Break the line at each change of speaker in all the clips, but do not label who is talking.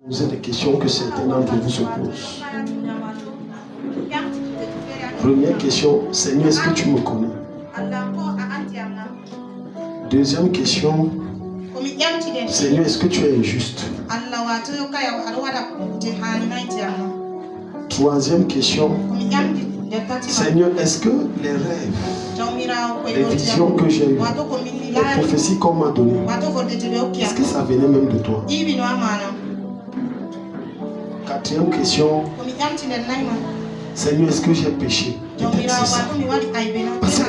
Poser des questions que certains d'entre vous se posent. Première question, Seigneur, est-ce que tu me connais? Deuxième question, Seigneur, est-ce que tu es injuste? Troisième question, Seigneur, est-ce que les rêves, les visions que j'ai eues, les prophéties qu'on m'a données, est-ce que ça venait même de toi? Quatrième question, Seigneur, est-ce que j'ai péché? Parce que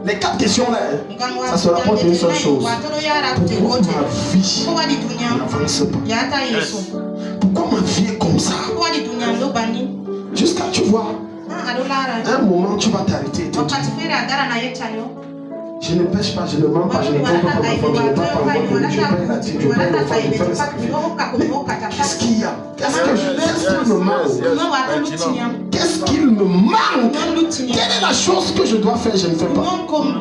les quatre questions là, ça se rapporte à une seule chose. Pourquoi ma vie n'avance pas? Pourquoi ma vie est comme ça? Jusqu'à tu vois, un moment tu vas t'arrêter et te dire, je ne pêche pas, je ne mens pas, je ne compte pas ma femme, je ne parle pas encore de lui, je paye la dîme, je paye l'offrande, je fais le sacrifice. Qu'est-ce qu'il y a? Qu'est-ce qu'il me manque? Qu'est-ce qu'il me manque? Quelle est la chose que je dois faire, je ne fais pas?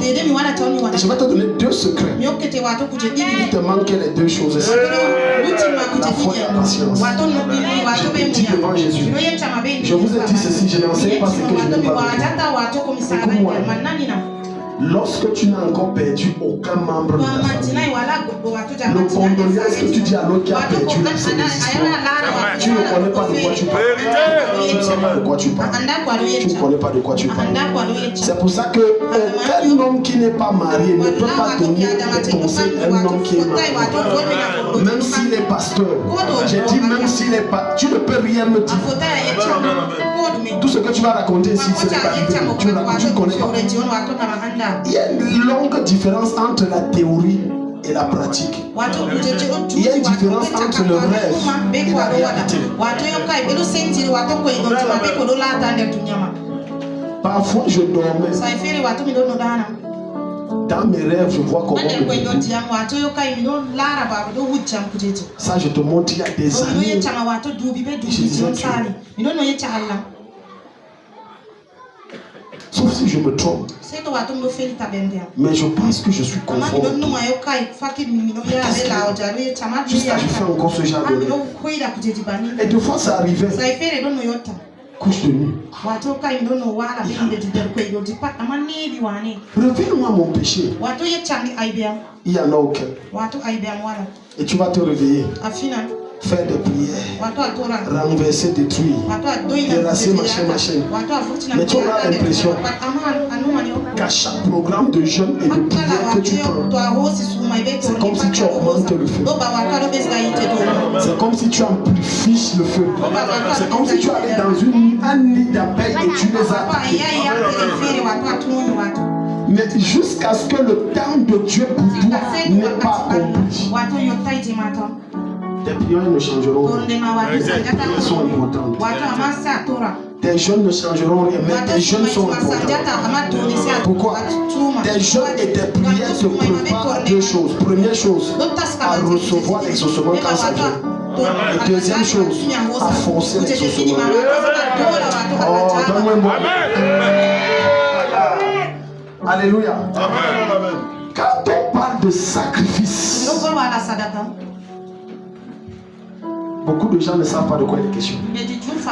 Et je vais te donner deux secrets. Il te manque les deux choses. La foi et la patience. Je te dis devant Jésus. Je vous ai dit ceci, je n'enseigne pas ce que je n'ai pas vécu. Écoute-moi. Lorsque tu n'as encore perdu aucun membre de ta famille, le condoléance que tu dis à l'autre qui a perdu, c'est des histoires. Tu ne connais pas de quoi tu parles. Tu ne sais pas de quoi tu parles. Tu ne connais pas de quoi tu parles. C'est pour ça que aucun homme qui n'est pas marié ne peut pas donner des conseils à un homme qui est marié. Même s'il est pasteur. J'ai dit même s'il est pasteur. Tu ne peux rien me dire. Tout ce que tu vas raconter ici, c'est pas tu ne connais pas. Il y a une longue différence entre la théorie et la pratique. Il y a une différence entre le rêve et la réalité. Parfois je dormais. Dans mes rêves, je vois comment ça, je te montre il y a des années. Je disais sauf si je me trompe. Mais je pense que je suis conforme. Jusqu'à je fais encore ce genre de rêve. Et deux fois ça arrivait. Couche de nuit. Reviens-moi mon péché. Il y en a aucun. Et tu vas te réveiller. Faire des prières, renverser, détruire, terrasser, machin. Mais tu auras l'impression qu'à chaque programme de jeûne et de prière que tu prends, c'est comme si tu augmentes le feu. C'est comme si tu amplifies le feu. C'est comme si tu allais dans un nid d'abeilles et tu les attaques. Mais jusqu'à ce que le temps de Dieu pour toi n'est pas accompli. Tes prières ne changeront rien. Tes prières sont importantes. Tes jeûnes ne changeront rien, mais tes jeûnes sont importants. Pourquoi? Tes jeûnes et tes prières se préparent à deux choses. Première chose, à recevoir l'exaucement quand ça vient. Et deuxième chose, à forcer l'exaucement. Oh, donne-moi un mot. Alléluia. Quand on parle de sacrifice, beaucoup de gens ne savent pas de quoi il est question.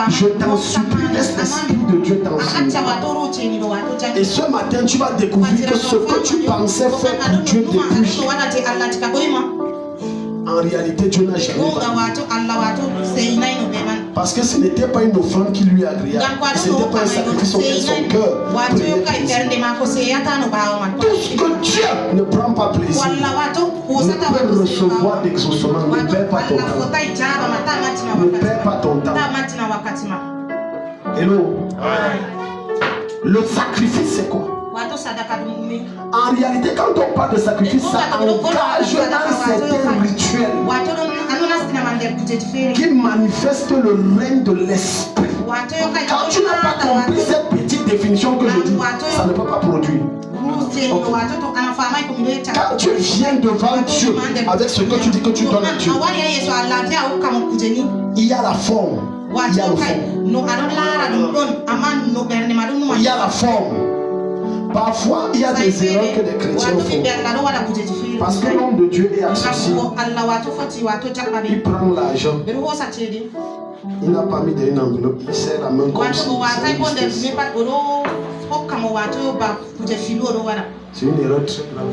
Je t'en supplie, laisse l'Esprit de Dieu t'enseigner. Et ce matin, tu vas découvrir que ce que tu pensais faire pour Dieu depuis, en réalité, Dieu n'a jamais fait. Parce que ce n'était pas une offrande qui lui est agréable. Ce n'était pas un sacrifice auquel son cœur prenait plaisir. Tout ce que Dieu ne prend pas plaisir ne peut recevoir d'exaucement. Ne perds pas ton temps. Ne perds pas ton temps. Hello. Le sacrifice, c'est quoi? En réalité, quand on parle de sacrifice, ça engage un certain rituel qui manifeste le règne de l'esprit. Quand tu n'as pas compris cette petite définition que je dis, ça ne peut pas produire. Okay. Quand tu viens devant Dieu avec ce que tu dis que tu donnes à Dieu, il y a la forme, il y a le fond. Il y a la forme.
Parfois, il y a des erreurs que les chrétiens font. Parce que l'homme de Dieu est accessible. Il prend l'argent. Il n'a pas mis dans une enveloppe. Il serre la main comme ça. C'est une erreur très grave.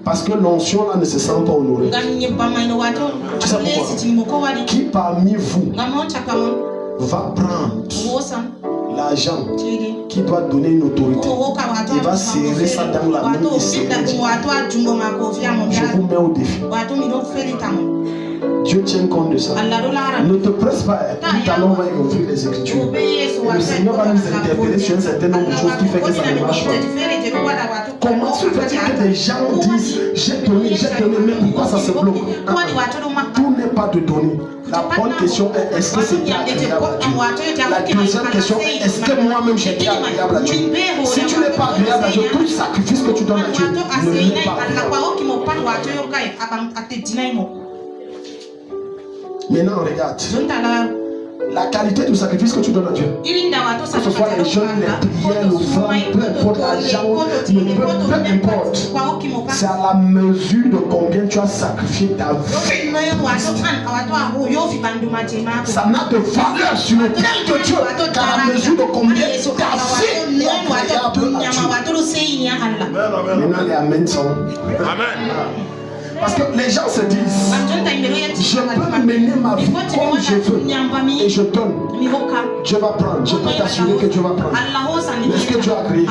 Parce que l'onction là ne se sent pas honorée. Tu sais pourquoi? Qui parmi vous va prendre l'argent qui doit donner une autorité? Il va serrer ça dans la main et serrer. Je vous mets au défi. Dieu tient compte de ça. Ne te presse pas. Tout à l'heure, on va ouvrir les Écritures. Et le Seigneur va nous interpeller sur un certain nombre de choses qui fait que ça ne marche pas. Comment se fait-il que des gens disent j'ai donné, mais pourquoi ça se bloque? Tout n'est pas de donner. La bonne question est est-ce que c'est agréable à Dieu? La deuxième question est est-ce que moi-même j'ai été agréable à Dieu? Si tu n'es pas agréable à Dieu, tout sacrifice que tu donnes à Dieu ne l'est pas agréable. Maintenant, regarde. La qualité du sacrifice que tu donnes à Dieu. Que ce soit les jeûnes, les prières, l'offrande, peu importe l'argent, peu importe. C'est à la mesure de combien tu as sacrifié ta vie. Ça n'a de valeur sur le tel de Dieu qu'à la mesure de combien ta vie est agréable à Dieu. Maintenant, les amens sont. Amen. Parce que les gens se disent, je peux mener ma vie comme je veux et je donne. Dieu va prendre. Je peux t'assurer que Dieu va prendre. Mais ce que Dieu a créé,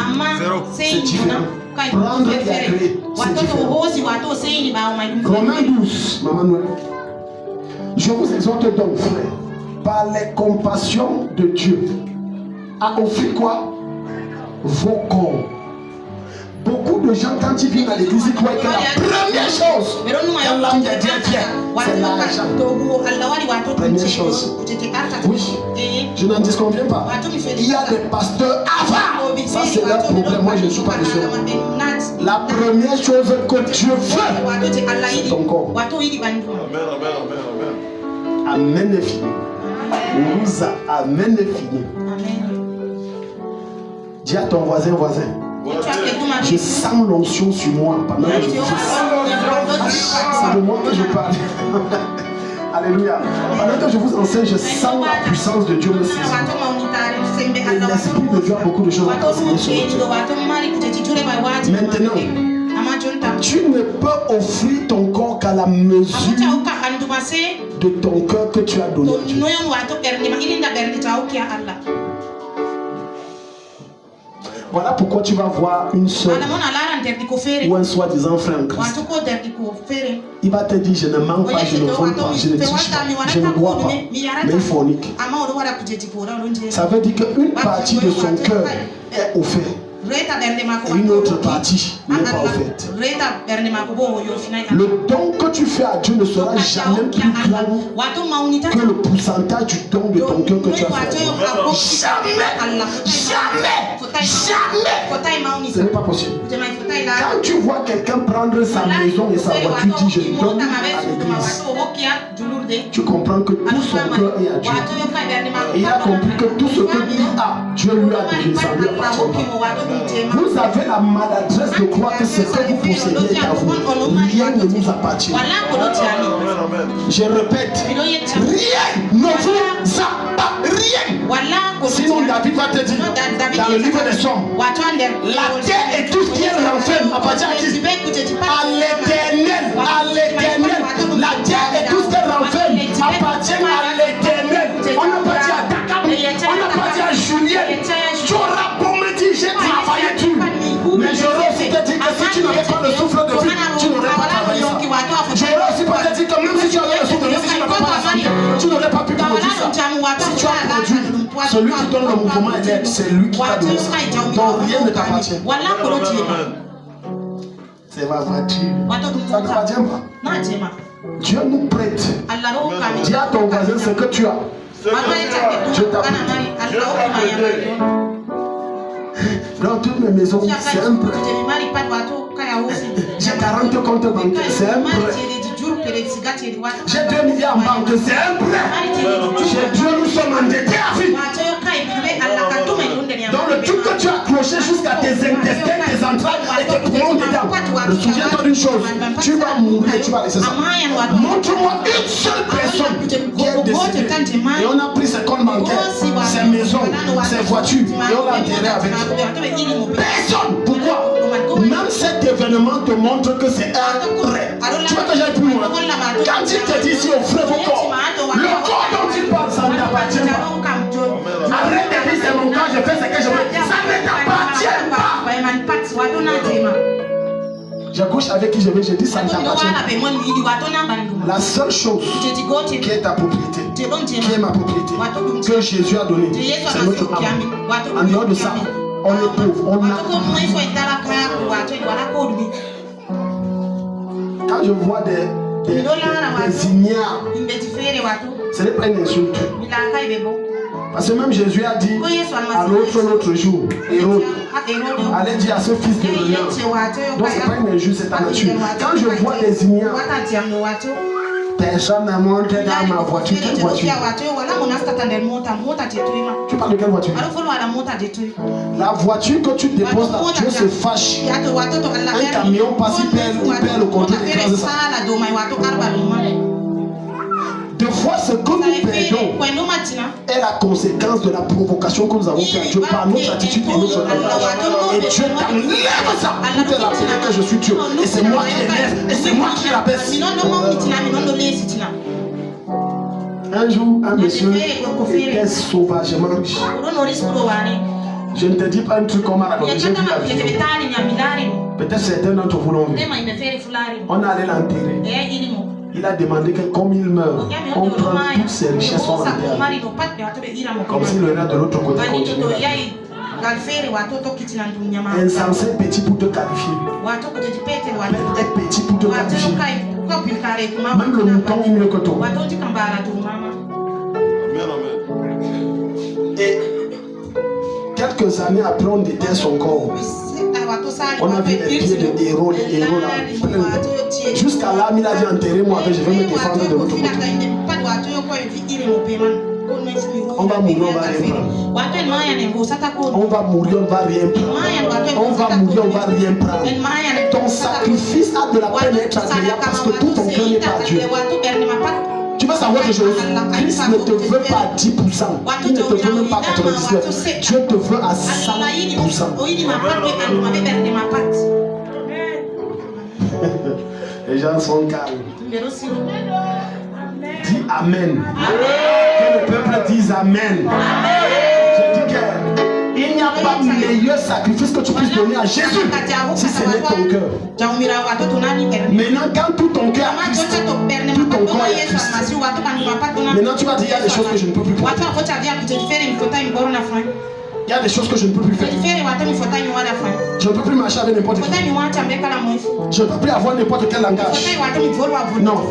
c'est différent. Prendre et à créer, c'est différent. Romains 12, Maman Noël. Je vous exhorte donc, frère, par les compassions de Dieu, à offrir quoi? Vos corps. Beaucoup de gens, quand ils viennent à l'église, ils croient que la première chose, quand l'âme de Dieu vient, c'est l'argent. Première chose. Oui, je n'en disconviens pas. Il y a des pasteurs avant. Ça, c'est leur problème. Moi, je ne suis pas dessus. La première chose que Dieu veut, c'est ton corps. Amen est fini. Amen est fini. Dis à ton voisin. Je sens l'onction sur moi pendant que je fais ça. C'est de moi que je parle. Alléluia. Pendant que je vous enseigne, je sens la puissance de Dieu me saisir. Et l'Esprit de Dieu a beaucoup de choses à enseigner sur Dieu. Maintenant, tu ne peux offrir ton corps qu'à la mesure de ton cœur que tu as donné à Dieu. Voilà pourquoi tu vas voir une soeur ou un soi-disant frère en Christ. Il va te dire je ne manque pas, je ne vole pas, je ne triche pas, je ne bois pas, mais il fornique. Ça veut dire qu'une partie de son cœur est offerte. Et une autre partie n'est pas offerte. Le don que tu fais à Dieu ne sera jamais plus grand que le pourcentage du don de ton cœur que tu as fait. Jamais. Ce n'est pas possible. Quand tu vois quelqu'un prendre sa maison et sa voiture, dit je donne à l'église, tu comprends que tout son cœur est à Dieu. Et il a compris que tout ce que lui a, Dieu lui a donné, ça lui appartient pas. Vous avez la maladresse de croire que ce que vous possédez est à vous. Rien ne vous appartient. Je répète, rien ne vous appartient. Sinon David va te dire dans le livre des Psaumes, la terre et tout ce qui est renferme appartient à qui? À l'Éternel. À l'Éternel. La terre et tout ce qui est renferme appartient à l'Éternel. On appartient à Takam, on appartient à Julien. Tu auras beau me dire j'ai travaillé dessus, mais j'aurais aussi te dire que si tu n'avais pas le souffle de vie, tu n'aurais pas travaillé ça. J'aurais aussi peut te dire que même si tu avais le souffle de vie, si tu n'avais pas la santé, tu n'aurais pas pu produire ça. Si tu as produit, celui qui donne le mouvement et l'aide, c'est lui qui t'a donné ça. Donc rien ne t'appartient. C'est ma voiture. Ça ne t'appartient pas. Dieu nous prête. Dis à ton voisin ce que tu as. Je t'apprête. Dans toutes mes maisons, c'est un prêt. J'ai 40 comptes bancaires, c'est un prêt. J'ai 2 milliards en banque, c'est un prêt. J'ai Dieu, nous sommes endettés à vie. t'approcher jusqu'à tes intestins, tes entrailles et tes poumons dedans. Souviens-toi d'une chose, tu vas mourir et tu vas laisser ça. Montre-moi une seule personne qui est décédée et on a pris ses comptes bancaires, ses maisons, ses voitures et on l'a enterré avec. Personne. Pourquoi? Même cet événement te montre que c'est un vrai. Tu vois que j'ai plus loin. Quand il te dit ici, offrez vos corps, le corps dont il parle, ça ne t'appartient pas. Arrête de dire c'est mon corps, je fais ce que je veux. Ça ne t'appartient pas. Je couche avec qui je veux, je dis ça ne t'appartient pas. La seule chose qui est ta propriété, qui est ma propriété, que Jésus a donné, c'est notre âme. En dehors de ça, on est pauvre, on a. Quand je vois des ignares, ce n'est pas une insulte. Parce que même Jésus a dit à l'autre jour, Hérode, allez dire à ce fils de l'honneur. Donc c'est pas une injuste, c'est ta nature. Quand je vois des ignares, personne ne monte dans ma voiture. Quelle voiture? Tu parles de quelle voiture? La voiture que tu déposes là, Dieu se fâche. Un camion passe, il perd le contrôle, il écrase ça. Des fois, ce que nous perdons est la conséquence de la provocation que nous avons fait à Dieu par notre attitude et notre langage. Et Dieu t'enlève ça pour te rappeler que je suis Dieu. Et c'est moi qui élève, et c'est moi qui abaisse. Un jour, un monsieur était sauvagement riche. Je ne te dis pas un truc comme à la j'ai vu la vidéo. Peut-être certains d'entre vous l'ont vu. On allait l'enterrer. Il a demandé que comme il meurt, on prend toutes ses richesses, on l'enterre. Comme s'il aurait de l'autre côté continué. Insensé petit pour te qualifier. Être petit pour te qualifier. Même le mouton est mieux que toi. Et quelques années après, on déterre son corps. On a vu les pieds de héros, les héros là, plein. Jusqu'à là, il a dit enterrez-moi, je vais me défendre de l'autre côté. On va mourir, on va rien prendre. On va mourir, on va rien prendre. On va mourir, on va rien prendre. Ton sacrifice a de la peine à être agréable parce que tout ton cœur n'est pas Dieu. Tu veux savoir quelque chose? Christ ne te veut pas à 10%. Il ne te veut même pas à 99%. Dieu te veut à 100%. Les gens sont calmes. Dis Amen. Que le peuple dise Amen. Je dis qu'il n'y a pas meilleur sacrifice que tu puisses donner à Jésus si ce n'est ton cœur. Maintenant, quand tout ton cœur est Christ, tout ton corps est Christ. Maintenant, tu vas dire il y a des choses que je ne peux plus faire. Il y a des choses que je ne peux plus faire. Je ne peux plus marcher avec n'importe qui. Je ne peux plus avoir n'importe quel langage. Non.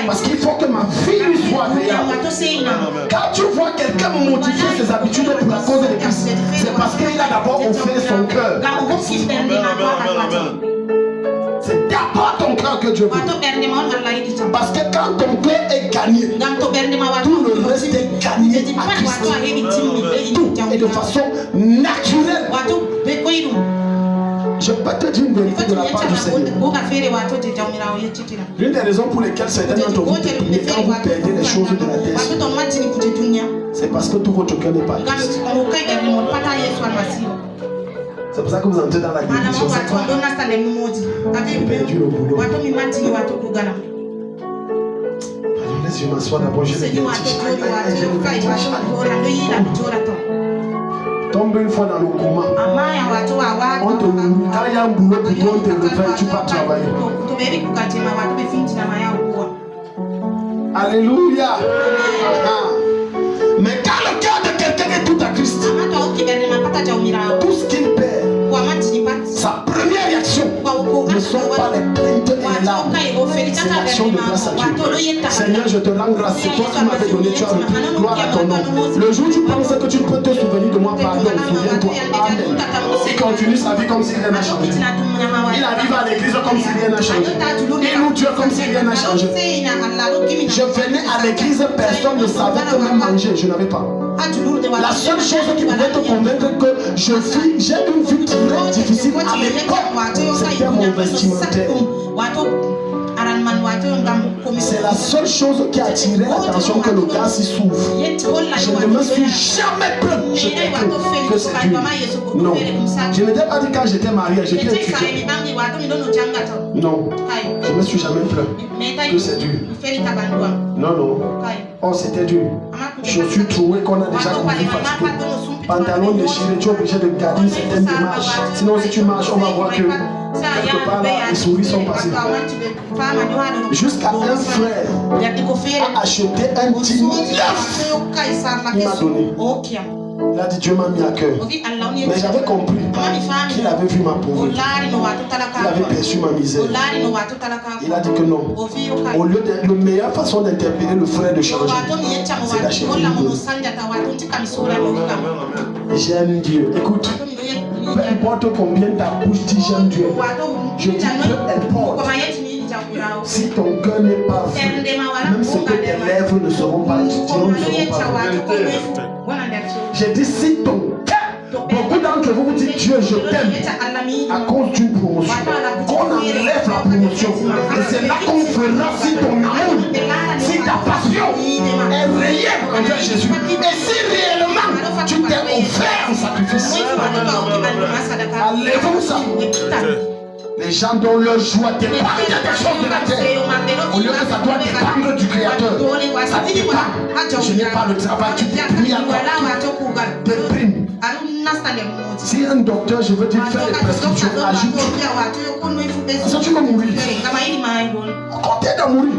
Parce qu'il faut que ma vie lui soit agréable. Quand tu vois quelqu'un modifier ses habitudes pour la cause de Christ, c'est parce qu'il a d'abord offert son cœur. C'est d'abord ton cœur que Dieu veut. Parce que quand ton cœur est gagné, tout le reste est gagné à Christ. Tout et de façon naturelle. Je peux te dire une vérité de la part du Seigneur. L'une des raisons pour lesquelles certains d'entre vous déprimez quand vous perdez les choses de la terre, c'est parce que tout votre cœur n'est pas Christ. C'est pour ça que vous entrez dans la guérison. C'est quoi? J'ai perdu le boulot. Laisse-moi m'asseoir d'abord. Je l'ai tombe une fois dans le coma. On te loue. Quand il y a un boulot pour toi, on te le fait, tu pars travailler. Alléluia. Mais quand le cœur de quelqu'un est tout à Christ, tout ce qu'il perd, sa première réaction ne sont pas les plaintes et les larmes. C'est l'action de grâce à Dieu. Seigneur, je te rends grâce. C'est toi qui m'avais donné. Tu as repris. Gloire à ton nom. Le jour où tu penses que tu peux te souvenir de moi, pardon, souviens-toi. Amen. Il continue sa vie comme si rien n'a changé. Il arrive à l'église comme si rien n'a changé. Il loue Dieu comme si rien n'a changé. Je venais à l'église, personne ne savait que même manger. Je n'avais pas. La seule chose qui pouvait te convaincre que j'ai une vie très difficile à l'époque, c'était mon vestimentaire. C'est la seule chose qui a attiré l'attention que le gars s'y s'ouvre. Je ne me suis jamais plaint. Je t'ai cru que c'est Dieu. Non. Je ne t'ai pas dit quand j'étais marié, j'étais étudiant. Non. Je ne me suis jamais plaint que c'est Dieu. Non, non. Oh, c'était Dieu. Je suis trouvé qu'on a déjà compris fatigué. Pantalon déchiré, tu es obligé de garder une certaine démarche. Sinon, si tu marches, on va voir que quelque part là, les souris sont passées. Jusqu'à un frère a acheté un petit neuf. Il m'a donné. Il a dit Dieu m'a mis à cœur. Mais j'avais compris qu'il avait vu ma pauvreté. Il avait perçu ma misère. Il a dit que non. Au lieu de la meilleure façon d'interpeller le frère de changer, c'est d'acheter une donne. J'aime Dieu. Écoute, peu importe combien ta bouche dit j'aime Dieu. Je dis peu importe. Si ton cœur n'est pas vrai, même ce que tes lèvres ne seront pas, ne seront pas. J'ai dit si ton cœur, beaucoup d'entre vous vous dites Dieu je t'aime à cause d'une promotion. On enlève la promotion. Et c'est là qu'on fera si ton amour, si ta passion est réelle envers Jésus. Et si réellement tu t'es offert en sacrifice. Enlèvons ça. Les gens dont leur joie dépend des choses de la terre. Au lieu que ça doit dépendre du Créateur, ça dépend. Je n'ai pas le travail, tu déprimes à quoi? Déprime. Si un docteur, je veux dire, faire des prescriptions, ajoute. Parce que tu vas mourir. Comptez de mourir.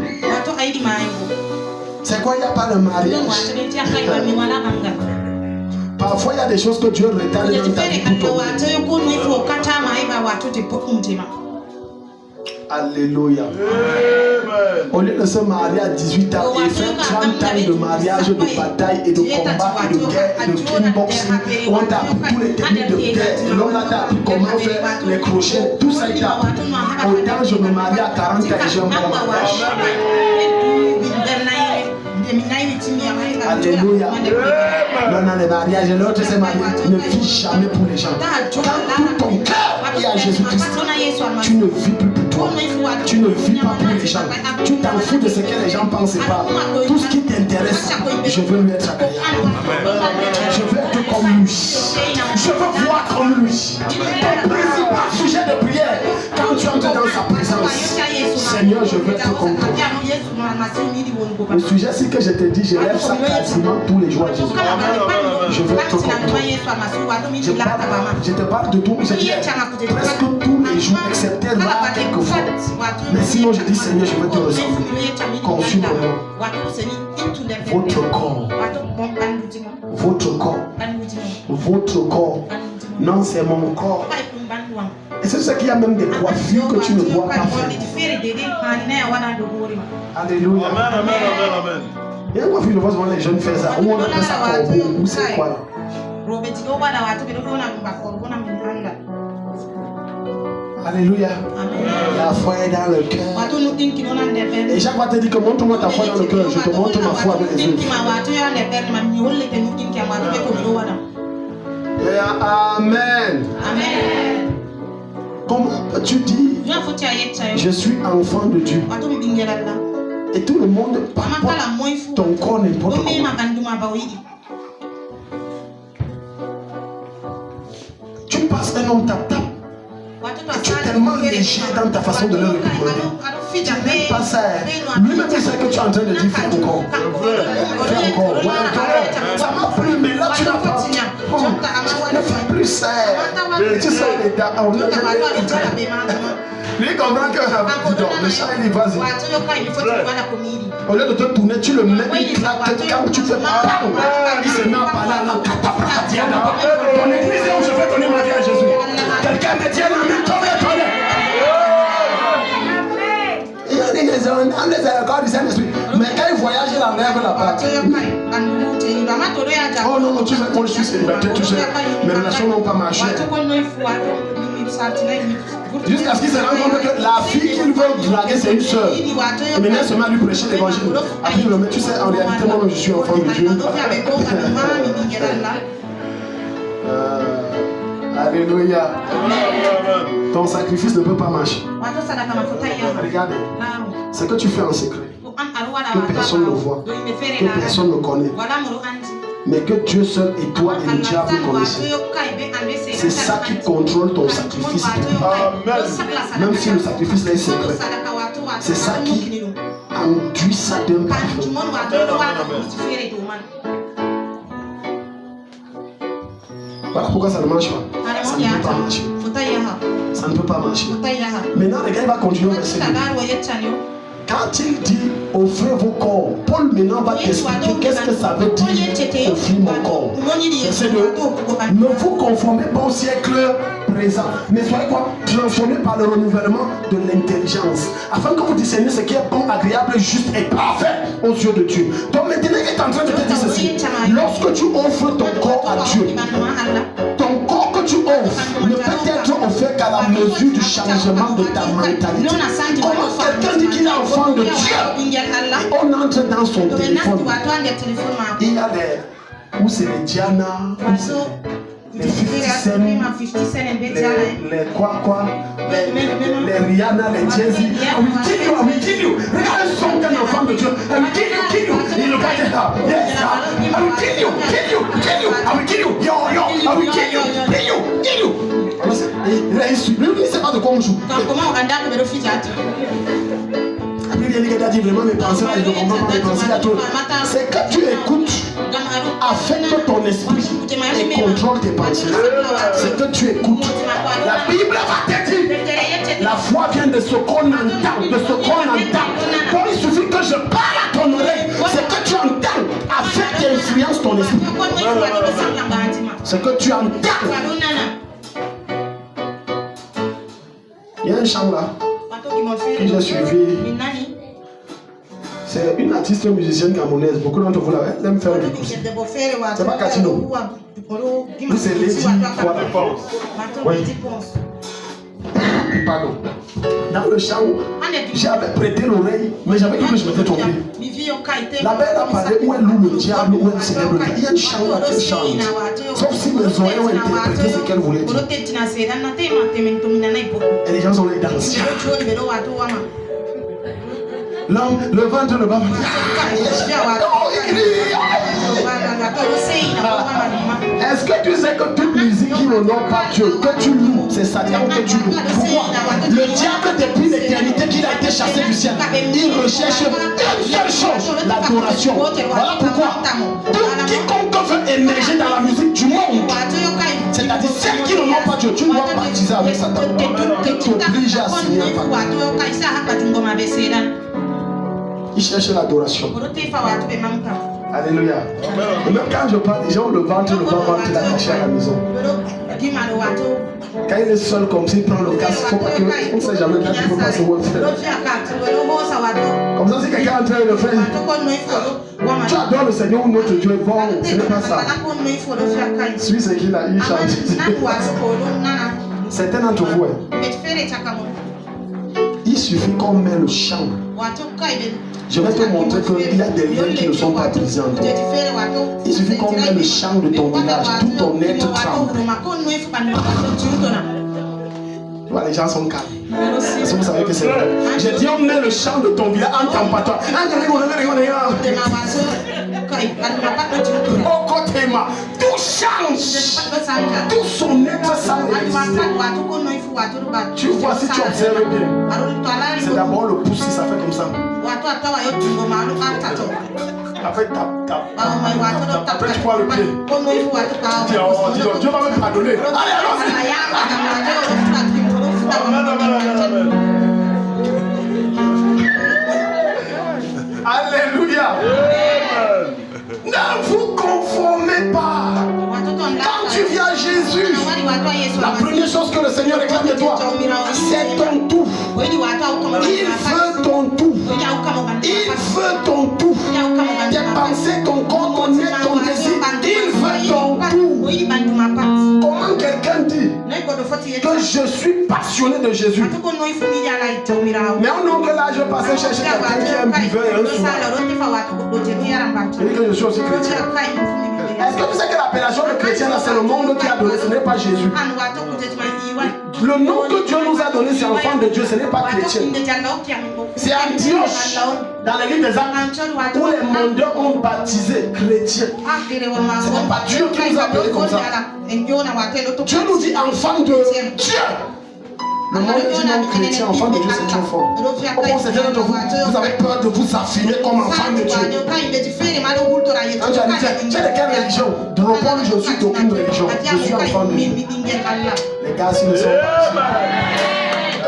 C'est quoi, il n'y a pas de mariage? Parfois, il y a des choses que Dieu retarde dans ta vie pour toi. Alléluia. Au lieu de se marier à 18 ans et faire 30 ans de mariage, de bataille et de combat et de guerre et de kickboxing, on t'a appris tous les techniques de guerre, l'on t'a appris comment faire les crochets, tout ça il t'a appris. Autant je me marie à 40 ans et j'ai un bon mariage. Alléluia. Non, non, les mariages, l'autre s'est marié. Ne vis jamais pour les gens. Quand tout ton cœur est à Jésus-Christ, tu ne vis plus pour toi. Tu ne vis pas pour les gens. Tu t'en fous de ce que les gens pensent pas. Tout ce qui t'intéresse, je veux lui être agréable. Je veux être comme lui. Je veux voir comme lui. Ton principal sujet de prière, quand tu entres dans sa présence, Seigneur, je veux être comme toi. Le sujet, c'est que je te dis, je lève ça quasiment tous les jours à Jésus. Je veux être comme toi. Je te parle de tout, je dis presque tous les jours, excepté là quelquefois. Mais sinon, je dis, Seigneur, je veux te ressembler. Consume-moi. Votre corps. Votre corps. Votre corps. Non, c'est mon corps. Et c'est ce qu'il y a même des coiffures que tu ne vois pas faire. Alléluia. Amen. Il y a une coiffure, je vois souvent les jeunes faire ça. Où on appelle ça corbeau, ou c'est quoi là? Alléluia. La foi est dans le cœur. Et chaque fois te dit que montre-moi ta foi dans le cœur. Je te montre ma foi avec les yeux. Amen. Amen. Comment peux-tu dire je suis enfant de Dieu? Et tout le monde porte ton corps n'importe comment. Tu passes un homme tape-tape. Tu es tellement léger dans ta façon de le récupérer. Tu n'aimes pas ça. Lui-même il sait que tu es en train de dire fais encore. Fais encore. Ouais, ça m'a plu, mais là tu n'as pas. Ne fais plus ça. Et tu sais, les gars, on a lui comprend que le chat il vas-y. Au lieu de te tourner, tu le mets, il claque quand tu fais pas. Il se met à parler à la ton église où je vais donner ma vie à Jésus. Quelqu'un me tient la main, tournez. Il y a des accords du Saint-Esprit. Mais quand il voyage, il enlève la partie. Oh non, tu sais, moi je suis célibataire, tu sais. Mes relations n'ont pas marché. Jusqu'à ce qu'il se rende compte que la fille qu'il veut draguer, c'est une soeur. Et maintenant, il se met à lui prêcher l'évangile. Après, il me dit, tu sais, en réalité, moi, je suis enfant de Dieu. Alléluia. Ton sacrifice ne peut pas marcher. Regardez, ce que tu fais en secret, que personne ne voit, que personne ne connaît, mais que Dieu seul et toi et le diable connaissent. C'est ça qui contrôle ton sacrifice. Même si le sacrifice est secret, c'est ça qui enduit ça d'un parfum. Voilà pourquoi ça ne marche pas. Ça ne peut pas marcher. Ça ne peut pas marcher. Maintenant, le gars va continuer au verset 2. Quand il dit offrez vos corps, Paul maintenant va t'expliquer qu'est-ce que ça veut dire offrir mon corps. Verset 2. Ne vous conformez pas au siècle présent, mais soyez quoi? Transformés par le renouvellement de l'intelligence, afin que vous discerniez ce qui est bon, agréable, juste et parfait aux yeux de Dieu. Donc maintenant il est en train de te dire ceci. Lorsque tu offres ton corps à Dieu, ton corps que tu offres ne peut être offert qu'à la mesure du changement de ta mentalité. Comment quelqu'un dit qu'il est enfant de Dieu, on entre dans son téléphone, il y a les, où c'est les Diana, les 50 Cent, les quoi, les Rihanna, les Jay-Z. I will kill you. Regarde le son d'un enfant de Dieu. I will kill you. Il le garde là. Yes, I will kill you. I will kill you. Yo, I will kill you. Il ne sait pas de quoi on joue. Comment on regarde le refusat? Après, il y a dit vraiment mes pensées, je ne comprends pas mes pensées à toi. C'est que tu écoutes, affecte ton esprit et contrôle tes pensées. C'est que tu écoutes. La Bible va te dire, la foi vient de ce qu'on entend, Donc il suffit que je parle à ton oreille. C'est que tu entends, affecte et influence ton esprit. C'est que tu entends. Il y a un chant là que j'ai suivi. C'est une artiste musicienne camerounaise. Beaucoup d'entre vous là, elle aime faire du coussin. C'est pas Katino. Ou c'est Lady quoi? Oui. Pardon. Dans le chant, j'avais prêté l'oreille, mais j'avais cru que je m'étais trompé. La belle a parlé où elle loue le diable, où elle célèbre le diable. Il y a un chant là qu'elle chante. Sauf si mes oreilles ont interprété ce qu'elle voulait dire. Et les gens sont les danseurs. L'homme, le ventre, le bas. Est-ce que tu sais que toute musique qui n'honore pas Dieu, que tu loues, c'est Satan que tu loues? Pourquoi? Le diable, depuis l'éternité qu'il a été chassé du ciel, il recherche une seule chose, l'adoration. Voilà pourquoi quiconque veut émerger dans la musique du monde, c'est-à-dire celle qui n'honore pas Dieu, tu ne dois pas baptiser avec Satan. Tu t'obliges à signer un pacte. Il cherche l'adoration. Alléluia. Et même quand je parle, les gens ont le ventre l'a caché à la maison. Quand il est seul comme ça, il prend le casque. Faut pas que, on ne sait jamais quand il ne faut pas se voir. Comme ça, si quelqu'un est en train de le faire, tu adores le Seigneur ou notre Dieu. Bon, ce n'est pas ça. Suis ce qu'il a, il chante. Certains d'entre vous, il suffit qu'on met le chant. Je vais te montrer qu'il y a des liens qui ne sont pas brisés encore. Il suffit qu'on met le chant de ton village, tout ton être tremble. Voilà, les gens sont calmes. Est-ce que vous savez que c'est vrai? J'ai dit on met le chant de ton village, entends pas toi. Au côté, tout change. Tout son être s'enlève. Tu vois, si tu observes bien, c'est d'abord le pouce, ça fait comme ça. Après, après tu vois le pied. Tu dis, oh, dis donc, Dieu va me pardonner. Allez, alléluia. Ne vous conformez pas. Quand tu viens à Jésus, la première chose que le Seigneur réclame de toi, c'est ton tout. Il veut ton tout. Il veut ton tout. Tes pensées, ton corps, ton être, ton désir. Il veut ton tout. Comment quelqu'un dit que je suis passionné de Jésus. Mais on non que là, je passais chercher quelqu'un qui est un buveur et un sourd. Il dit que je suis aussi chrétien. Est-ce que tu sais que l'appellation de chrétien, c'est le nom qui a donné, ce n'est pas Jésus. Le nom que Dieu nous a donné, c'est enfant de Dieu, ce n'est pas chrétien. C'est Antioche, dans l'église des Actes, où les mondeurs ont baptisé chrétien. Ce n'est pas Dieu qui nous a appelés comme ça. Dieu nous dit enfant de Dieu. Le monde dit non chrétien, enfant de Dieu, c'est trop fort. Pourquoi certains d'entre vous, vous avez peur de vous affirmer comme enfant de Dieu? Quand tu as dit, tu es de quelle religion? De répondre, je suis d'aucune religion. Je suis enfant de Dieu. Les gars, s'ils ne sont pas.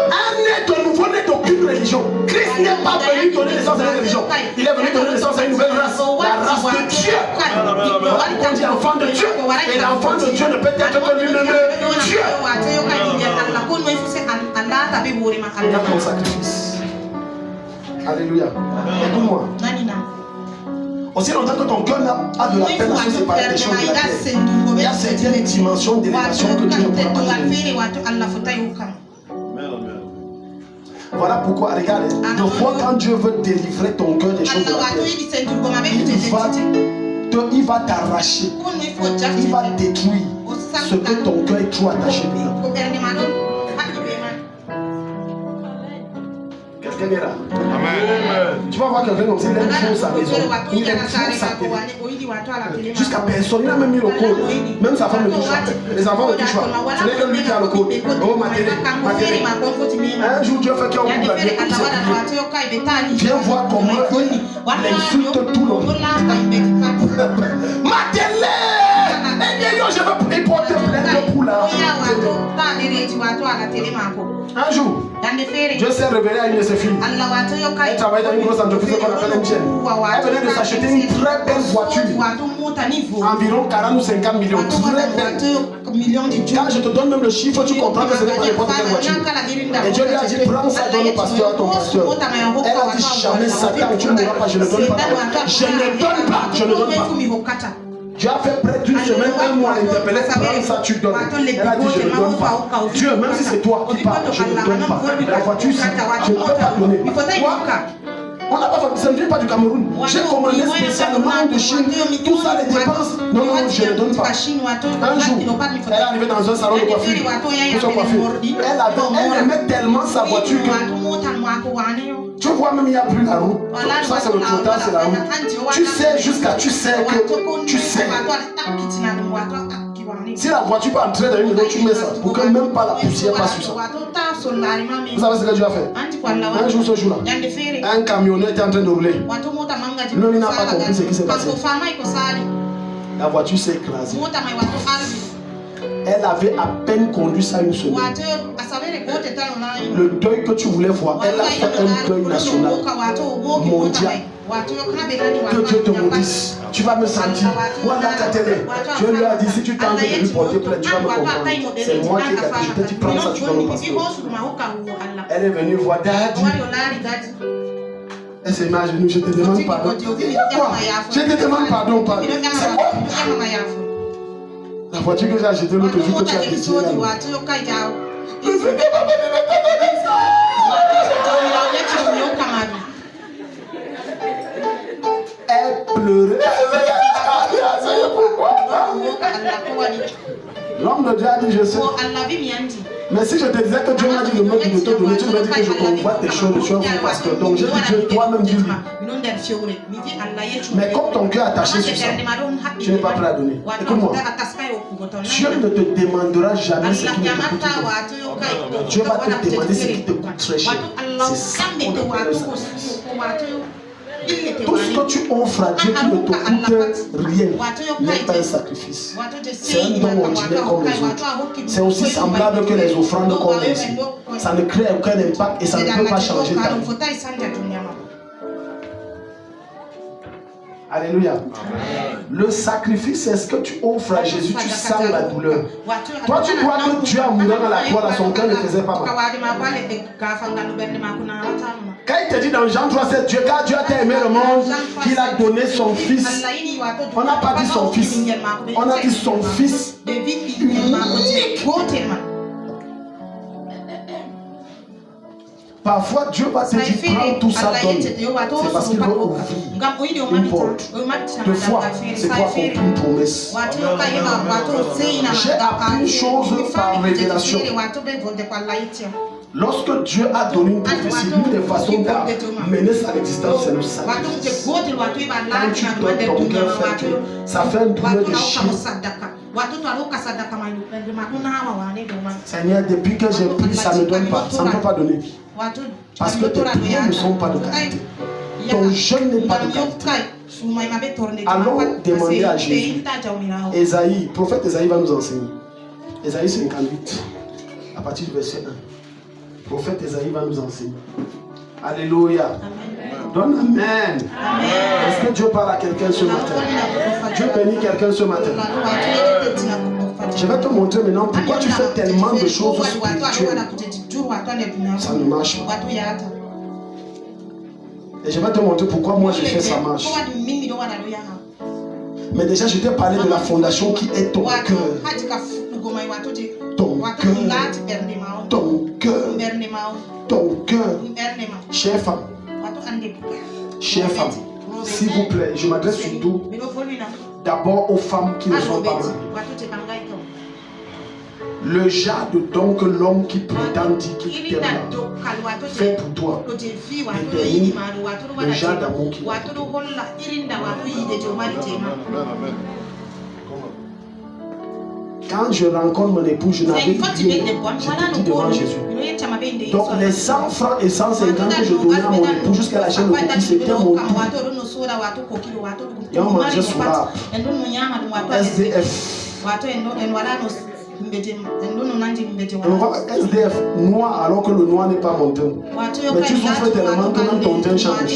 Un né de nouveau né d'aucune religion. Christ n'est pas venu donner naissance à une religion. Il est venu donner naissance à une nouvelle race. La race de Dieu. On dit enfant de Dieu. Et l'enfant de Dieu ne peut être que lui-même Dieu. Regarde mon sacrifice. Alléluia. Écoute-moi. Aussi longtemps que ton cœur a de la peine à se séparer des choses de la terre, il y a certaines dimensions d'élévation que Dieu ne pourra pas donner. Voilà pourquoi, regarde, de fois quand Dieu veut délivrer ton cœur des choses de la terre, il va t'arracher, il va détruire ce que ton cœur est trop attaché dedans. Quelqu'un est là. Amen. Tu vas voir quelqu'un comme s'il aime trop sa maison, il aime trop sa télé. Jusqu'à personne, il a même mis le code. Même sa femme ne touche pas. Les enfants ne touchent pas. Ce n'est que lui qui a le code. Oh, ma télé. Un jour, Dieu fait qu'il y a un couple à Dieu. Viens voir comment il insulte tout le monde. Ma télé! Eh bien, je veux porter plainte pour la un jour, Dieu s'est révélé à une de ses filles. Elle travaille dans une grosse entreprise qu'on appelle MTN. Elle venait de s'acheter une très belle voiture. Environ 40 ou 50 millions. Très belle. Quand je te donne même le chiffre, tu comprends que ce n'est pas n'importe quelle voiture. Et Dieu lui a dit, prends ça, donne au pasteur, à ton pasteur. Elle a dit, jamais Satan, tu ne mourras pas, je ne donne pas. Je ne donne pas, je ne donne pas. Dieu a fait près d'une semaine, un mois à l'interpeller, prends ça, tu donnes. Elle a dit, je ne donne pas. Dieu, même si c'est toi qui parles, je ne donne pas. La voiture, je ne peux pas donner. On n'a pas fait, ça ne vient pas du Cameroun. J'ai commandé spécialement de Chine. Tout ça, les dépenses. Non, non, je ne donne pas. Un jour, elle est arrivée dans un salon de coiffure. Elle aimait tellement sa voiture que. Tu vois, même il n'y a plus la route. Ça, c'est le trottoir, c'est la route. Tu sais jusqu'à, tu sais que. Tu sais. Si la voiture peut entrer dans une route, tu mets ça. Pour que même pas la poussière passe sur ça. Vous savez ce que Dieu a fait? Un jour, ce jour-là, un camionneur était en train de rouler. L'homme n'a pas compris ce qui s'est passé. La voiture s'est écrasée. Elle avait à peine conduit ça une semaine. Le deuil que tu voulais voir, elle a fait un deuil national, mondial. Que Dieu te maudisse. Tu vas me sentir. Voilà ta télé. Dieu lui a dit, si tu tentes de lui porter plainte, tu vas me comprendre. C'est moi qui ai gâté. Je t'ai dit, prends ça, tu donnes au pasteur. Elle est venue voir Daddy. Elle s'est mise à genoux, je te demande pardon. Je te demande pardon, pardon. C'est quoi? La voiture que j'ai achetée l'autre jour que tu as décidé. Elle pleurait. L'homme de Dieu a dit, je sais. Mais si je te disais que Dieu m'a dit de me te donner, tu me dis que je convoite tes choses, je suis un faux pasteur. Donc je dis Dieu, toi-même dis-lui. Mais comme ton cœur est attaché sur ça, tu n'es pas prêt à donner. Écoute-moi. Dieu ne te demandera jamais ce qui ne te coûte pas. Dieu va te demander ce qui te coûte très cher. C'est ça qu'on appelle le sacrifice. Tout ce que tu offres à Dieu qui ne te coûte rien n'est pas un sacrifice. C'est un don ordinaire comme les autres. C'est aussi semblable que les offrandes qu'on a ici. Ça ne crée aucun impact et ça ne peut pas changer ta vie. Alléluia. Le sacrifice, c'est ce que tu offres à Jésus, tu sens la douleur. Toi, tu crois que Dieu a mouru dans la croix, là, son cœur ne faisait pas mal. Quand il te dit dans Jean 3,7, Dieu, car Dieu a aimé le monde, qu'il a donné son fils. On n'a pas dit son fils, on a dit son fils unique. Parfois, Dieu va te dire, prends tout ça, donne. C'est parce qu'il veut ouvrir une porte. Deux fois, c'est quoi accomplir une promesse. J'ai appris une chose par révélation. Lorsque Dieu a donné une prophétie, l'une des façons d'amener ça à l'existence, c'est le sacrifice. Quand tu donnes ton cœur, ça fait un douleur de chien. Seigneur, depuis que j'ai pris, ça ne donne pas. Ça ne peut pas donner. Parce que tes prières ne sont pas de qualité. Ton jeûne n'est pas de qualité. Allons demander à Jésus. Ésaïe, prophète Ésaïe va nous enseigner. Ésaïe 58, à partir du verset 1. Prophète Ésaïe va nous enseigner. Alléluia. Donne amen. Est-ce que Dieu parle à quelqu'un ce matin? Dieu bénit quelqu'un ce matin. Je vais te montrer maintenant pourquoi tu fais tellement de choses spirituelles. Ça ne marche pas. Et je vais te montrer pourquoi moi je fais ça marche. Mais déjà je t'ai parlé de la fondation qui est ton cœur. Ton cœur. Ton cœur. Ton cœur. Chère femme. Chère femme. S'il vous plaît, je m'adresse surtout d'abord aux femmes qui ne sont pas mariées. Le genre de don que l'homme qui prétend dire qu'il t'aime fait pour toi, le genre d'amour qu'il a. Quand je rencontre mon époux, je n'avais plus rien. J'étais dit devant Jésus. Donc les 100 francs et 150 que je donnais à mon époux jusqu'à la chaîne de coquille, c'était mon tout. Et on mangeait sous l'arbre. SDF. On voit SDF noir alors que le noir n'est pas mon teint. Mais tu souffres tellement que même ton teint change.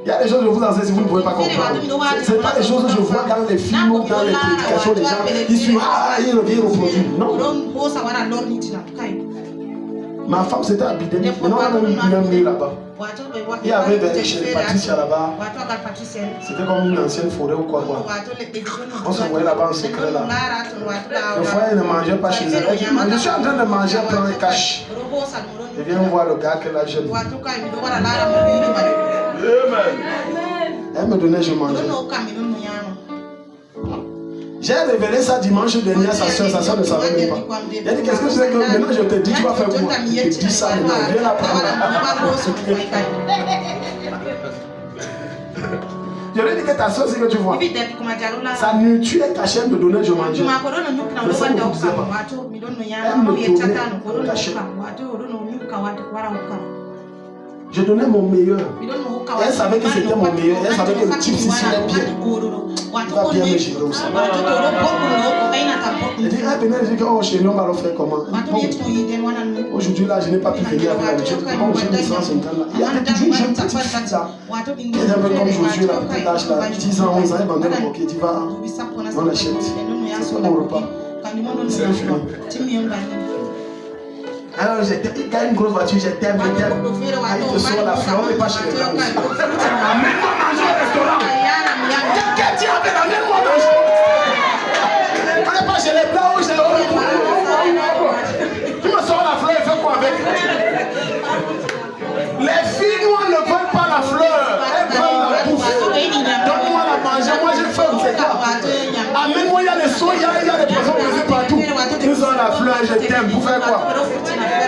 Il y a des choses que je vous enseigne si vous ne pouvez pas comprendre. Ce n'est pas des choses que je vois dans les films ou dans les prédications des gens. Ils suivent, il reproduit. Non. Ma femme s'était habillée. Maintenant, on a même mieux là-bas. Il y avait chez Patricia là-bas. C'était comme une ancienne forêt ou quoi. On se voyait là-bas en secret là. Des fois, elle ne mangeait pas chez elle. Elle dit, je suis en train de manger plein et cache. Je viens voir le gars qu'elle a jeune. Elle me donnait, je mangeais. J'ai révélé ça dimanche dernier à sa soeur ne savait même pas. Elle a dit, qu'est-ce que tu sais que maintenant je te dis, tu vas faire quoi? Je te dis ça, maintenant, viens la prendre. Je lui ai dit que ta soeur, c'est que tu vois. Sa nourriture est cachée, elle me donnait, je mangeais. Mais ça ne me disait pas. Elle me donnait cachée. Je donnais mon meilleur. Elle savait que c'était mon meilleur. Elle savait que le type ici est bien. Il va bien me gérer aussi. Elle dit, ah, venez, je dis, oh, chez nous, on va le faire comment? Bon, aujourd'hui, là, je n'ai pas pu venir avec la voiture. Bon, j'ai 150 là. Il y a toujours une jeune petite fille là. Qui est un peu comme Josué, là, petit âge là, 10 ans, 11 ans, elle m'a donné le bouquet. Tu vas, on l'achète. C'est mon repas. C'est fini. Alors, il a une grosse voiture, je t'aime, je t'aime. Il te sort la fleur, on n'est pas chez les gens. Amène-moi manger au restaurant. Quelqu'un dit, amène-moi manger. On n'est pas chez les blancs ou chez les rouges. Tu me sors la fleur, il fait quoi avec? Les filles noires ne veulent pas la fleur. Elles veulent la bouffe. Donne-moi la manger, moi j'ai faim, c'est quoi? Amène-moi, il y a les soins, il y a les poissons posés partout. Tu sors la fleur, je t'aime, vous faites quoi?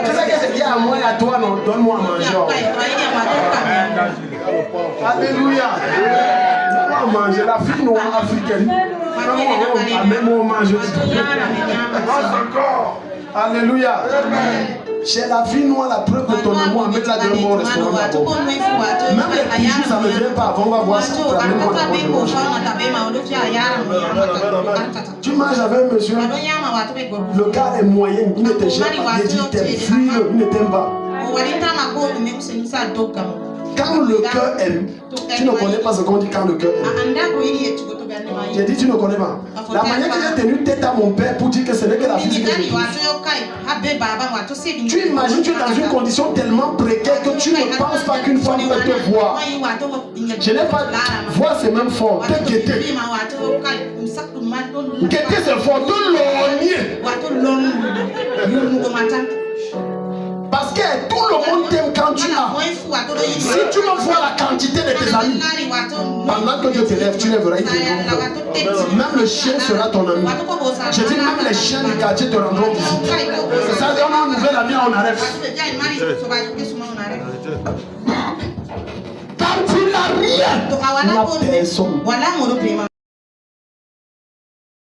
Tu sais que c'est bien à moi et à toi, non? Donne-moi à manger. Alléluia. Donne-moi à manger, la fille noire africaine. Amène-moi à manger. Encore. Alléluia. Chez la fille noire, la preuve de ton amour, mettre-la dans mon restaurant d'abord. Même les bijoux, ça ne vient pas avant, on va voir si tu ramènes moi d'abord de manger. Tu manges avec un monsieur, le gars est moyen, il ne te gêne pas, il dit t'aimes, fuis-le, il ne t'aime pas. Quand le cœur aime, tu ne connais pas ce qu'on dit quand le cœur aime. J'ai dit tu ne connais pas. La manière que j'ai tenu tête à mon père pour dire que ce n'est que la physique. Tu imagines, tu es dans une condition tellement précaire que tu ne penses pas qu'une femme peut te voir. Je n'ai pas voir, c'est même fort. Te guetter. Guetter c'est fort. Te lorgner. Parce que tout le monde t'aime quand tu as. Si tu me vois la quantité de tes amis, pendant que Dieu te lève, tu lèveras tes amis. Même le chien sera ton ami. Je dis même les chiens du quartier te rendront visite. C'est ça, on a un nouvel ami, on arrête. Quand tu n'as rien, il n'y a personne.